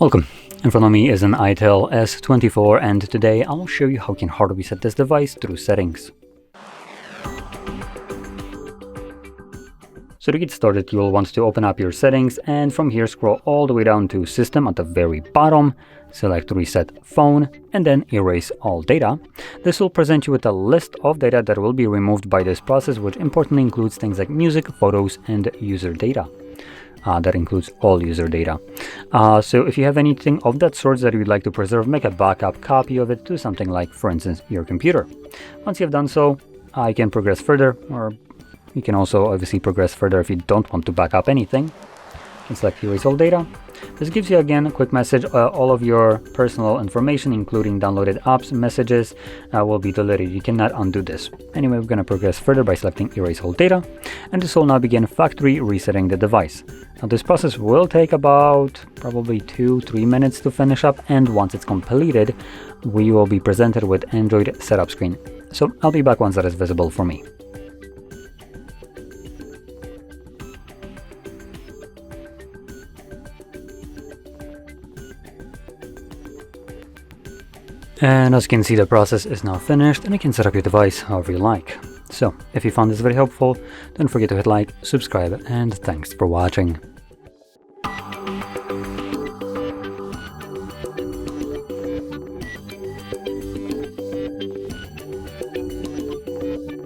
Welcome. In front of me is an Itel S24 and today I'll show you how you can hard reset this device through settings. So to get started, you'll want to open up your settings and from here scroll all the way down to System at the very bottom, select Reset Phone and then Erase All Data. This will present you with a list of data that will be removed by this process, which importantly includes things like music, photos and user data. That includes all user data. So if you have anything of that sort that you'd like to preserve, make a backup copy of it to something like, for instance, your computer. Once you have done so, you can progress further, or you can also obviously progress further if you don't want to back up anything. You can select Erase All Data. This gives you again a quick message. All of your personal information, including downloaded apps and messages, will be deleted. You cannot undo this. Anyway, we're going to progress further by selecting Erase All Data, and this will now begin factory resetting the device. Now this process will take about probably 2-3 minutes to finish up, and once it's completed, we will be presented with Android setup screen. So I'll be back once that is visible for me. And as you can see, the process is now finished and you can set up your device however you like. So if you found this very helpful, don't forget to hit like, subscribe, and thanks for watching.